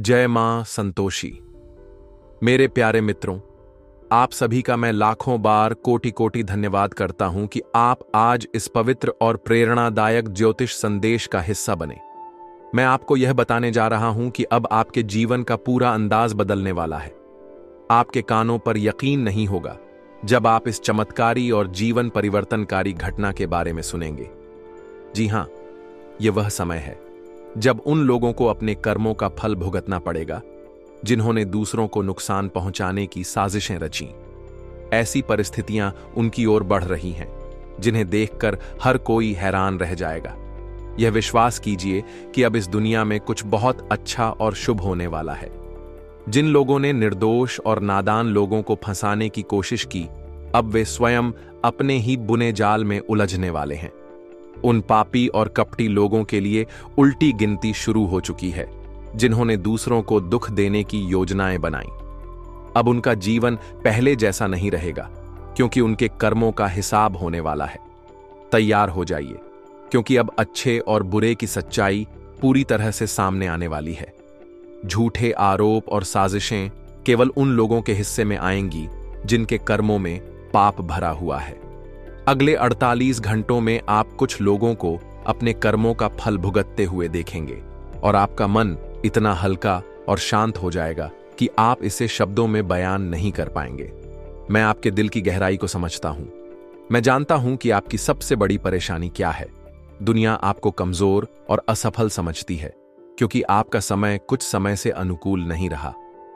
जय मां संतोषी। मेरे प्यारे मित्रों, आप सभी का मैं लाखों बार कोटि कोटि धन्यवाद करता हूं कि आप आज इस पवित्र और प्रेरणादायक ज्योतिष संदेश का हिस्सा बने। मैं आपको यह बताने जा रहा हूं कि अब आपके जीवन का पूरा अंदाज बदलने वाला है। आपके कानों पर यकीन नहीं होगा जब आप इस चमत्कारी और जीवन परिवर्तनकारी घटना के बारे में सुनेंगे। जी हां, यह वह समय है जब उन लोगों को अपने कर्मों का फल भुगतना पड़ेगा जिन्होंने दूसरों को नुकसान पहुंचाने की साजिशें रची। ऐसी परिस्थितियां उनकी ओर बढ़ रही हैं जिन्हें देखकर हर कोई हैरान रह जाएगा। यह विश्वास कीजिए कि अब इस दुनिया में कुछ बहुत अच्छा और शुभ होने वाला है। जिन लोगों ने निर्दोष और नादान लोगों को फंसाने की कोशिश की, अब वे स्वयं अपने ही बुने जाल में उलझने वाले हैं। उन पापी और कपटी लोगों के लिए उल्टी गिनती शुरू हो चुकी है जिन्होंने दूसरों को दुख देने की योजनाएं बनाई। अब उनका जीवन पहले जैसा नहीं रहेगा क्योंकि उनके कर्मों का हिसाब होने वाला है। तैयार हो जाइए क्योंकि अब अच्छे और बुरे की सच्चाई पूरी तरह से सामने आने वाली है। झूठे आरोप और साजिशें केवल उन लोगों के हिस्से में आएंगी जिनके कर्मों में पाप भरा हुआ है। अगले 48 घंटों में आप कुछ लोगों को अपने कर्मों का फल भुगतते हुए देखेंगे और आपका मन इतना हल्का और शांत हो जाएगा कि आप इसे शब्दों में बयान नहीं कर पाएंगे। मैं आपके दिल की गहराई को समझता हूं। मैं जानता हूं कि आपकी सबसे बड़ी परेशानी क्या है। दुनिया आपको कमजोर और असफल समझती है क्योंकि आपका समय कुछ समय से अनुकूल नहीं रहा।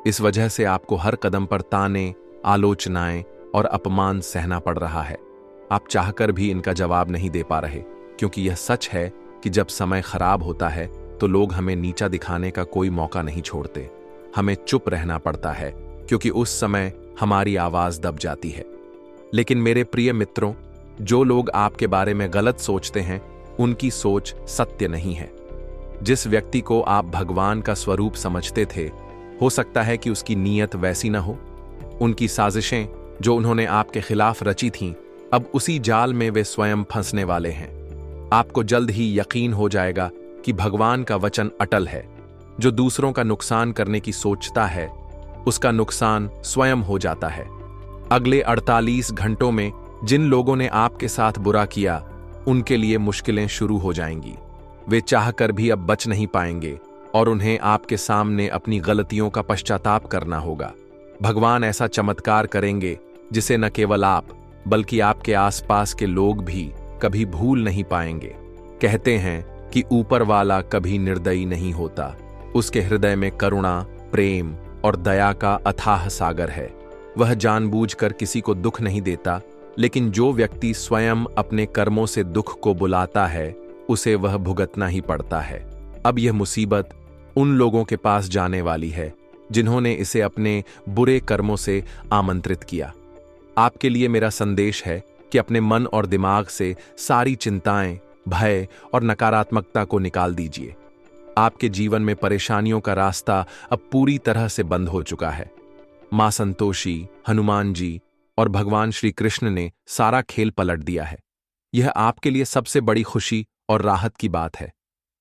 इस वजह से आपको हर कदम पर ताने, आलोचनाएं और अपमान सहना पड़ रहा है। आप चाहकर भी इनका जवाब नहीं दे पा रहे क्योंकि यह सच है कि जब समय खराब होता है तो लोग हमें नीचा दिखाने का कोई मौका नहीं छोड़ते। हमें चुप रहना पड़ता है क्योंकि उस समय हमारी आवाज दब जाती है। लेकिन मेरे प्रिय मित्रों, जो लोग आपके बारे में गलत सोचते हैं उनकी सोच सत्य नहीं है। जिस व्यक्ति को आप भगवान का स्वरूप समझते थे, हो सकता है कि उसकी नीयत वैसी न हो। उनकी साजिशें जो उन्होंने आपके खिलाफ रची थीं, अब उसी जाल में वे स्वयं फंसने वाले हैं। आपको जल्द ही यकीन हो जाएगा कि भगवान का वचन अटल है। जो दूसरों का नुकसान करने की सोचता है, उसका नुकसान स्वयं हो जाता है। अगले 48 घंटों में जिन लोगों ने आपके साथ बुरा किया, उनके लिए मुश्किलें शुरू हो जाएंगी। वे चाहकर भी अब बच नहीं पाएंगे और उन्हें आपके सामने अपनी गलतियों का पश्चाताप करना होगा। भगवान ऐसा चमत्कार करेंगे जिसे न केवल आप बल्कि आपके आसपास के लोग भी कभी भूल नहीं पाएंगे। कहते हैं कि ऊपर वाला कभी निर्दयी नहीं होता। उसके हृदय में करुणा, प्रेम और दया का अथाह सागर है। वह जानबूझकर किसी को दुख नहीं देता, लेकिन जो व्यक्ति स्वयं अपने कर्मों से दुख को बुलाता है, उसे वह भुगतना ही पड़ता है। अब यह मुसीबत उन लोगों के पास जाने वाली है जिन्होंने इसे अपने बुरे कर्मों से आमंत्रित किया। आपके लिए मेरा संदेश है कि अपने मन और दिमाग से सारी चिंताएं, भय और नकारात्मकता को निकाल दीजिए। आपके जीवन में परेशानियों का रास्ता अब पूरी तरह से बंद हो चुका है। मां संतोषी, हनुमान जी और भगवान श्री कृष्ण ने सारा खेल पलट दिया है। यह आपके लिए सबसे बड़ी खुशी और राहत की बात है।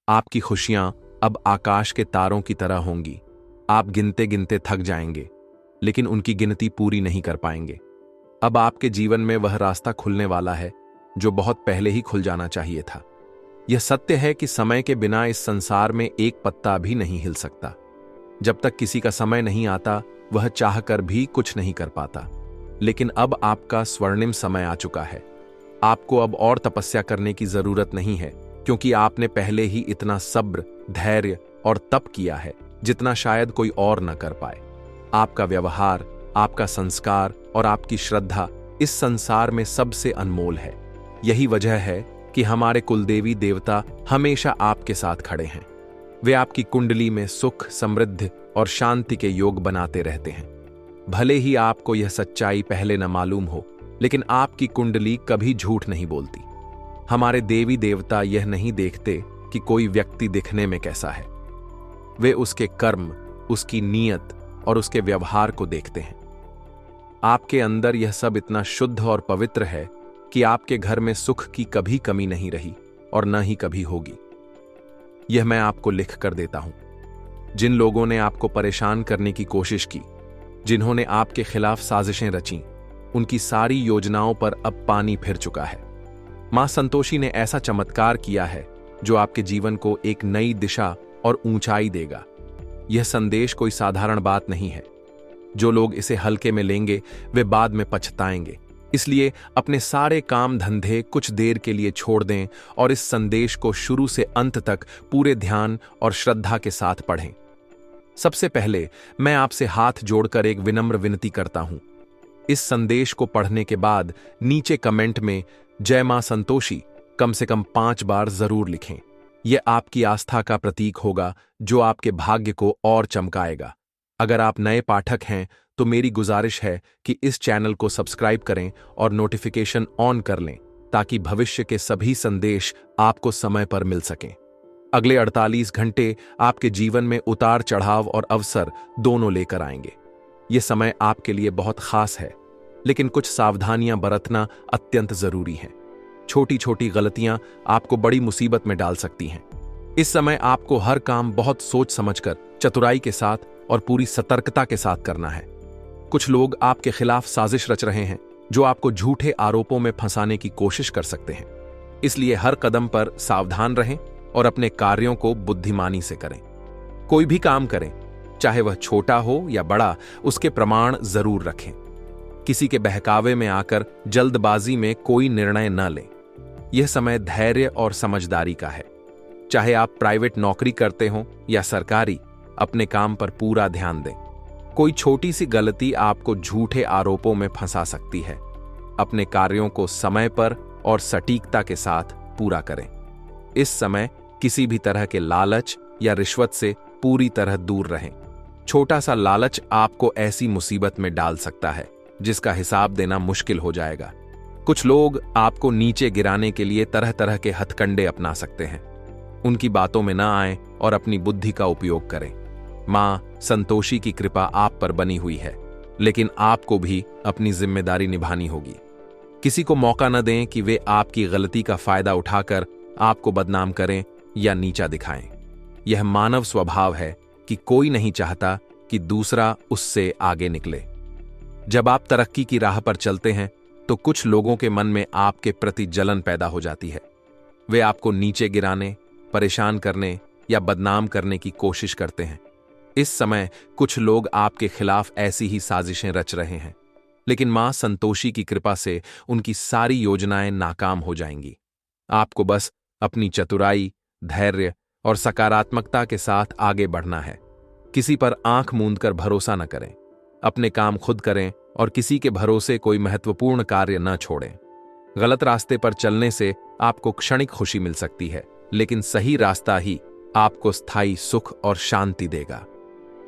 आपकी खुशियां अब आकाश के तारों की तरह होंगी। आप गिनते गिनते थक जाएंगे, लेकिन उनकी गिनती पूरी नहीं कर पाएंगे। अब आपके जीवन में वह रास्ता खुलने वाला है जो बहुत पहले ही खुल जाना चाहिए था। यह सत्य है कि समय के बिना इस संसार में एक पत्ता भी नहीं हिल सकता। जब तक किसी का समय नहीं आता, वह चाहकर भी कुछ नहीं कर पाता। लेकिन अब आपका स्वर्णिम समय आ चुका है। आपको अब और तपस्या करने की जरूरत नहीं है क्योंकि आपने पहले ही इतना सब्र, धैर्य और तप किया है जितना शायद कोई और न कर पाए। आपका व्यवहार, आपका संस्कार और आपकी श्रद्धा इस संसार में सबसे अनमोल है। यही वजह है कि हमारे कुलदेवी देवता हमेशा आपके साथ खड़े हैं। वे आपकी कुंडली में सुख, समृद्धि और शांति के योग बनाते रहते हैं। भले ही आपको यह सच्चाई पहले न मालूम हो, लेकिन आपकी कुंडली कभी झूठ नहीं बोलती। हमारे देवी देवता यह नहीं देखते कि कोई व्यक्ति दिखने में कैसा है। वे उसके कर्म, उसकी नीयत और उसके व्यवहार को देखते हैं। आपके अंदर यह सब इतना शुद्ध और पवित्र है कि आपके घर में सुख की कभी कमी नहीं रही और न ही कभी होगी। यह मैं आपको लिख कर देता हूं। जिन लोगों ने आपको परेशान करने की कोशिश की, जिन्होंने आपके खिलाफ साजिशें रची, उनकी सारी योजनाओं पर अब पानी फिर चुका है। मां संतोषी ने ऐसा चमत्कार किया है जो आपके जीवन को एक नई दिशा और ऊंचाई देगा। यह संदेश कोई साधारण बात नहीं है। जो लोग इसे हल्के में लेंगे वे बाद में पछताएंगे। इसलिए अपने सारे काम धंधे कुछ देर के लिए छोड़ दें और इस संदेश को शुरू से अंत तक पूरे ध्यान और श्रद्धा के साथ पढ़ें। सबसे पहले मैं आपसे हाथ जोड़कर एक विनम्र विनती करता हूं। इस संदेश को पढ़ने के बाद नीचे कमेंट में जय मां संतोषी कम से कम 5 बार जरूर लिखें। यह आपकी आस्था का प्रतीक होगा जो आपके भाग्य को और चमकाएगा। अगर आप नए पाठक हैं तो मेरी गुजारिश है कि इस चैनल को सब्सक्राइब करें और नोटिफिकेशन ऑन कर लें ताकि भविष्य के सभी संदेश आपको समय पर मिल सकें। अगले 48 घंटे आपके जीवन में उतार चढ़ाव और अवसर दोनों लेकर आएंगे। ये समय आपके लिए बहुत खास है, लेकिन कुछ सावधानियां बरतना अत्यंत जरूरी है। छोटी छोटी गलतियां आपको बड़ी मुसीबत में डाल सकती हैं। इस समय आपको हर काम बहुत सोच समझकर, चतुराई के साथ और पूरी सतर्कता के साथ करना है। कुछ लोग आपके खिलाफ साजिश रच रहे हैं जो आपको झूठे आरोपों में फंसाने की कोशिश कर सकते हैं। इसलिए हर कदम पर सावधान रहें और अपने कार्यों को बुद्धिमानी से करें। कोई भी काम करें, चाहे वह छोटा हो या बड़ा, उसके प्रमाण जरूर रखें। किसी के बहकावे में आकर जल्दबाजी में कोई निर्णय न लें। यह समय धैर्य और समझदारी का है। चाहे आप प्राइवेट नौकरी करते हो या सरकारी, अपने काम पर पूरा ध्यान दें। कोई छोटी सी गलती आपको झूठे आरोपों में फंसा सकती है। अपने कार्यों को समय पर और सटीकता के साथ पूरा करें। इस समय किसी भी तरह के लालच या रिश्वत से पूरी तरह दूर रहें। छोटा सा लालच आपको ऐसी मुसीबत में डाल सकता है जिसका हिसाब देना मुश्किल हो जाएगा। कुछ लोग आपको नीचे गिराने के लिए तरह तरह के हथकंडे अपना सकते हैं। उनकी बातों में ना आएं और अपनी बुद्धि का उपयोग करें। मां संतोषी की कृपा आप पर बनी हुई है, लेकिन आपको भी अपनी जिम्मेदारी निभानी होगी। किसी को मौका न दें कि वे आपकी गलती का फायदा उठाकर आपको बदनाम करें या नीचा दिखाएं। यह मानव स्वभाव है कि कोई नहीं चाहता कि दूसरा उससे आगे निकले। जब आप तरक्की की राह पर चलते हैं तो कुछ लोगों के मन में आपके प्रति जलन पैदा हो जाती है। वे आपको नीचे गिराने, परेशान करने या बदनाम करने की कोशिश करते हैं। इस समय कुछ लोग आपके खिलाफ ऐसी ही साजिशें रच रहे हैं, लेकिन मां संतोषी की कृपा से उनकी सारी योजनाएं नाकाम हो जाएंगी। आपको बस अपनी चतुराई, धैर्य और सकारात्मकता के साथ आगे बढ़ना है। किसी पर आंख मूंदकर भरोसा न करें। अपने काम खुद करें और किसी के भरोसे कोई महत्वपूर्ण कार्य न छोड़ें। गलत रास्ते पर चलने से आपको क्षणिक खुशी मिल सकती है, लेकिन सही रास्ता ही आपको स्थायी सुख और शांति देगा।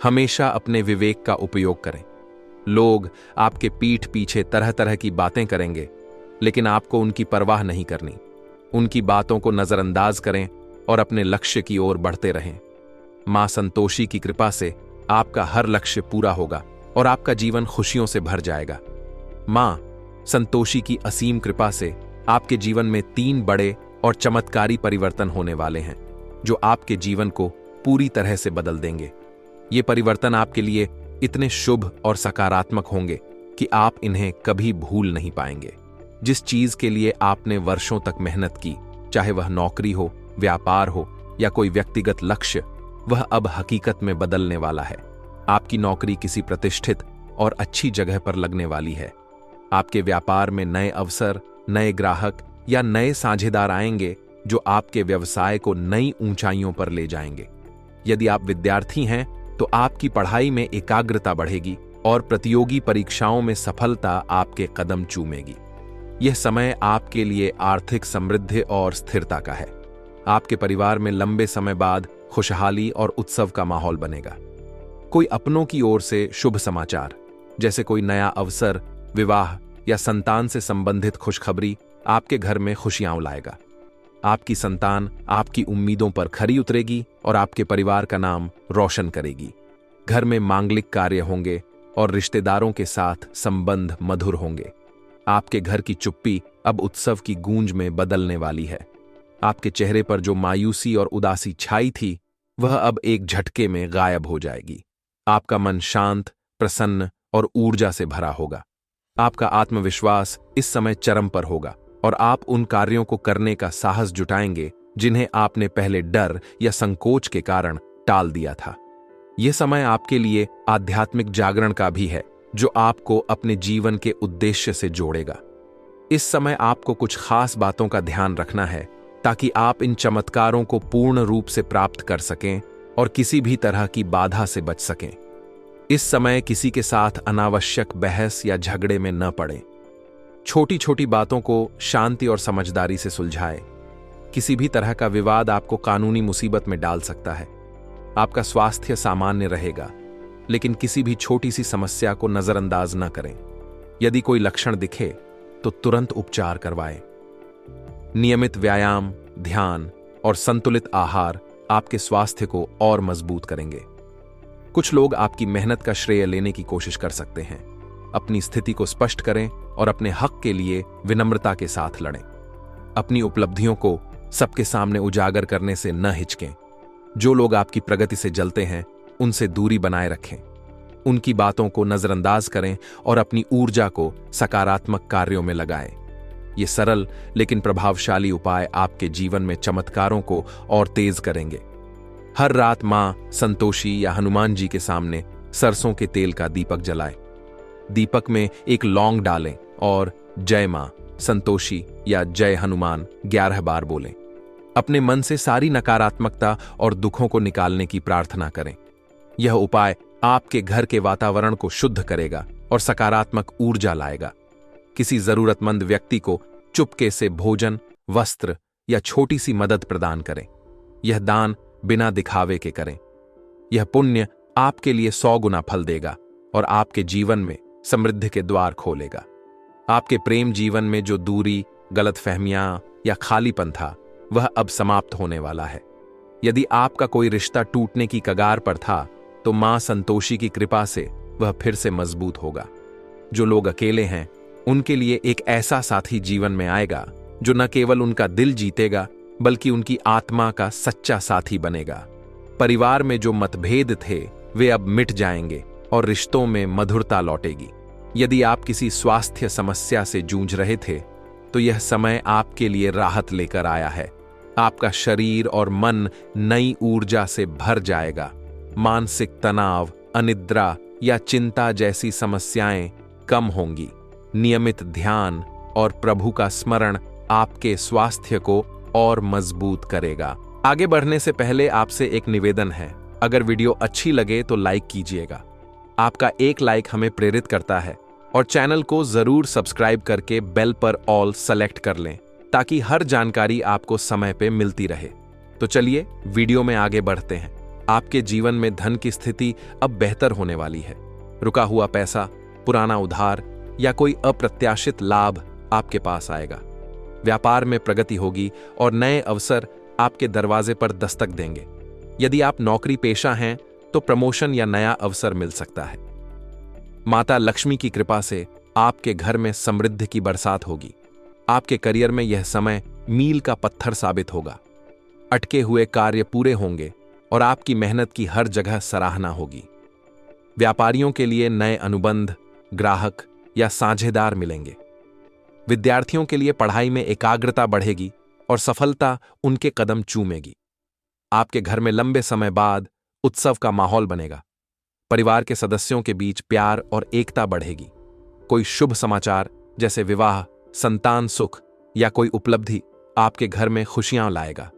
हमेशा अपने विवेक का उपयोग करें। लोग आपके पीठ पीछे तरह तरह की बातें करेंगे, लेकिन आपको उनकी परवाह नहीं करनी। उनकी बातों को नजरअंदाज करें और अपने लक्ष्य की ओर बढ़ते रहें। मां संतोषी की कृपा से आपका हर लक्ष्य पूरा होगा और आपका जीवन खुशियों से भर जाएगा। मां संतोषी की असीम कृपा से आपके जीवन में 3 बड़े और चमत्कारी परिवर्तन होने वाले हैं जो आपके जीवन को पूरी तरह से बदल देंगे। ये परिवर्तन आपके लिए इतने शुभ और सकारात्मक होंगे कि आप इन्हें कभी भूल नहीं पाएंगे। जिस चीज के लिए आपने वर्षों तक मेहनत की, चाहे वह नौकरी हो, व्यापार हो या कोई व्यक्तिगत लक्ष्य, वह अब हकीकत में बदलने वाला है। आपकी नौकरी किसी प्रतिष्ठित और अच्छी जगह पर लगने वाली है। आपके व्यापार में नए अवसर, नए ग्राहक या नए साझेदार आएंगे जो आपके व्यवसाय को नई ऊंचाइयों पर ले जाएंगे। यदि आप विद्यार्थी हैं तो आपकी पढ़ाई में एकाग्रता बढ़ेगी और प्रतियोगी परीक्षाओं में सफलता आपके कदम चूमेगी। यह समय आपके लिए आर्थिक समृद्धि और स्थिरता का है। आपके परिवार में लंबे समय बाद खुशहाली और उत्सव का माहौल बनेगा। कोई अपनों की ओर से शुभ समाचार, जैसे कोई नया अवसर, विवाह या संतान से संबंधित खुशखबरी आपके घर में खुशियां लाएगा। आपकी संतान आपकी उम्मीदों पर खरी उतरेगी और आपके परिवार का नाम रोशन करेगी। घर में मांगलिक कार्य होंगे और रिश्तेदारों के साथ संबंध मधुर होंगे। आपके घर की चुप्पी अब उत्सव की गूंज में बदलने वाली है। आपके चेहरे पर जो मायूसी और उदासी छाई थी, वह अब एक झटके में गायब हो जाएगी। आपका मन शांत, प्रसन्न और ऊर्जा से भरा होगा। आपका आत्मविश्वास इस समय चरम पर होगा और आप उन कार्यों को करने का साहस जुटाएंगे जिन्हें आपने पहले डर या संकोच के कारण टाल दिया था। यह समय आपके लिए आध्यात्मिक जागरण का भी है, जो आपको अपने जीवन के उद्देश्य से जोड़ेगा। इस समय आपको कुछ खास बातों का ध्यान रखना है ताकि आप इन चमत्कारों को पूर्ण रूप से प्राप्त कर सकें और किसी भी तरह की बाधा से बच सकें। इस समय किसी के साथ अनावश्यक बहस या झगड़े में न पड़ें। छोटी छोटी बातों को शांति और समझदारी से सुलझाएं। किसी भी तरह का विवाद आपको कानूनी मुसीबत में डाल सकता है। आपका स्वास्थ्य सामान्य रहेगा, लेकिन किसी भी छोटी सी समस्या को नजरअंदाज न करें। यदि कोई लक्षण दिखे तो तुरंत उपचार करवाएं। नियमित व्यायाम, ध्यान और संतुलित आहार आपके स्वास्थ्य को और मजबूत करेंगे। कुछ लोग आपकी मेहनत का श्रेय लेने की कोशिश कर सकते हैं। अपनी स्थिति को स्पष्ट करें और अपने हक के लिए विनम्रता के साथ लड़ें। अपनी उपलब्धियों को सबके सामने उजागर करने से न हिचकें। जो लोग आपकी प्रगति से जलते हैं, उनसे दूरी बनाए रखें। उनकी बातों को नजरअंदाज करें और अपनी ऊर्जा को सकारात्मक कार्यों में लगाएं। ये सरल लेकिन प्रभावशाली उपाय आपके जीवन में चमत्कारों को और तेज करेंगे। हर रात मां संतोषी या हनुमान जी के सामने सरसों के तेल का दीपक जलाएं। दीपक में एक लौंग डालें और जय मां संतोषी या जय हनुमान 11 बार बोलें। अपने मन से सारी नकारात्मकता और दुखों को निकालने की प्रार्थना करें। यह उपाय आपके घर के वातावरण को शुद्ध करेगा और सकारात्मक ऊर्जा लाएगा। किसी जरूरतमंद व्यक्ति को चुपके से भोजन, वस्त्र या छोटी सी मदद प्रदान करें। यह दान बिना दिखावे के करें। यह पुण्य आपके लिए 100 गुना फल देगा और आपके जीवन में समृद्धि के द्वार खोलेगा। आपके प्रेम जीवन में जो दूरी, गलतफहमियां या खालीपन था, वह अब समाप्त होने वाला है। यदि आपका कोई रिश्ता टूटने की कगार पर था, तो मां संतोषी की कृपा से वह फिर से मजबूत होगा। जो लोग अकेले हैं, उनके लिए एक ऐसा साथी जीवन में आएगा जो न केवल उनका दिल जीतेगा, बल्कि उनकी आत्मा का सच्चा साथी बनेगा। परिवार में जो मतभेद थे, वे अब मिट जाएंगे और रिश्तों में मधुरता लौटेगी। यदि आप किसी स्वास्थ्य समस्या से जूझ रहे थे, तो यह समय आपके लिए राहत लेकर आया है। आपका शरीर और मन नई ऊर्जा से भर जाएगा। मानसिक तनाव, अनिद्रा या चिंता जैसी समस्याएं कम होंगी। नियमित ध्यान और प्रभु का स्मरण आपके स्वास्थ्य को और मजबूत करेगा। आगे बढ़ने से पहले आपसे एक निवेदन है। अगर वीडियो अच्छी लगे तो लाइक कीजिएगा। आपका एक लाइक हमें प्रेरित करता है और चैनल को जरूर सब्सक्राइब करके बेल पर ऑल सेलेक्ट कर लें, ताकि हर जानकारी आपको समय पे मिलती रहे। तो चलिए वीडियो में आगे बढ़ते हैं। आपके जीवन में धन की स्थिति अब बेहतर होने वाली है। रुका हुआ पैसा, पुराना उधार या कोई अप्रत्याशित लाभ आपके पास आएगा। व्यापार में प्रगति होगी और नए अवसर आपके दरवाजे पर दस्तक देंगे। यदि आप नौकरी पेशा हैं, तो प्रमोशन या नया अवसर मिल सकता है। माता लक्ष्मी की कृपा से आपके घर में समृद्धि की बरसात होगी। आपके करियर में यह समय मील का पत्थर साबित होगा। अटके हुए कार्य पूरे होंगे और आपकी मेहनत की हर जगह सराहना होगी। व्यापारियों के लिए नए अनुबंध, ग्राहक या साझेदार मिलेंगे। विद्यार्थियों के लिए पढ़ाई में एकाग्रता बढ़ेगी और सफलता उनके कदम चूमेगी। आपके घर में लंबे समय बाद उत्सव का माहौल बनेगा। परिवार के सदस्यों के बीच प्यार और एकता बढ़ेगी। कोई शुभ समाचार जैसे विवाह, संतान सुख या कोई उपलब्धि आपके घर में खुशियां लाएगा।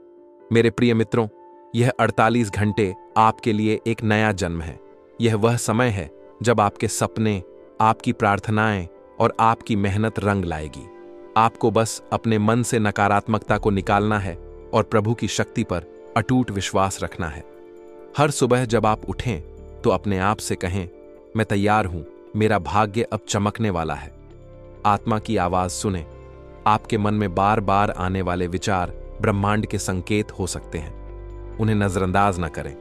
मेरे प्रिय मित्रों, यह 48 घंटे आपके लिए एक नया जन्म है। यह वह समय है जब आपके सपने, आपकी प्रार्थनाएं और आपकी मेहनत रंग लाएगी। आपको बस अपने मन से नकारात्मकता को निकालना है और प्रभु की शक्ति पर अटूट विश्वास रखना है। हर सुबह जब आप उठें, तो अपने आप से कहें, मैं तैयार हूं, मेरा भाग्य अब चमकने वाला है। आत्मा की आवाज सुने। आपके मन में बार बार आने वाले विचार ब्रह्मांड के संकेत हो सकते हैं। उन्हें नजरअंदाज न करें।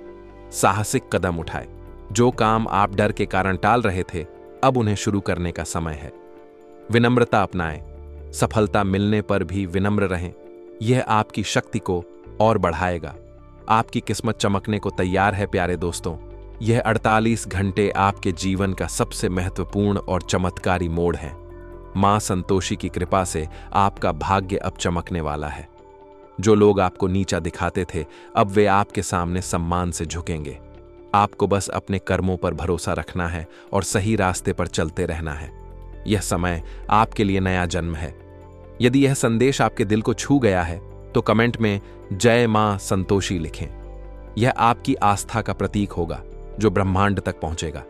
साहसिक कदम उठाएं। जो काम आप डर के कारण टाल रहे थे, अब उन्हें शुरू करने का समय है। विनम्रता अपनाएं। सफलता मिलने पर भी विनम्र रहें। यह आपकी शक्ति को और बढ़ाएगा। आपकी किस्मत चमकने को तैयार है प्यारे दोस्तों। यह 48 घंटे आपके जीवन का सबसे महत्वपूर्ण और चमत्कारी मोड़ है। मां संतोषी की कृपा से आपका भाग्य अब चमकने वाला है। जो लोग आपको नीचा दिखाते थे, अब वे आपके सामने सम्मान से झुकेंगे। आपको बस अपने कर्मों पर भरोसा रखना है और सही रास्ते पर चलते रहना है। यह समय आपके लिए नया जन्म है। यदि यह संदेश आपके दिल को छू गया है तो कमेंट में जय मां संतोषी लिखें। यह आपकी आस्था का प्रतीक होगा जो ब्रह्मांड तक पहुंचेगा।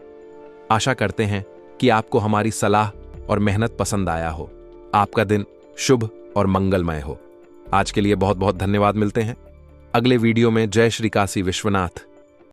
आशा करते हैं कि आपको हमारी सलाह और मेहनत पसंद आया हो। आपका दिन शुभ और मंगलमय हो। आज के लिए बहुत बहुत धन्यवाद। मिलते हैं अगले वीडियो में। जय श्री काशी विश्वनाथ।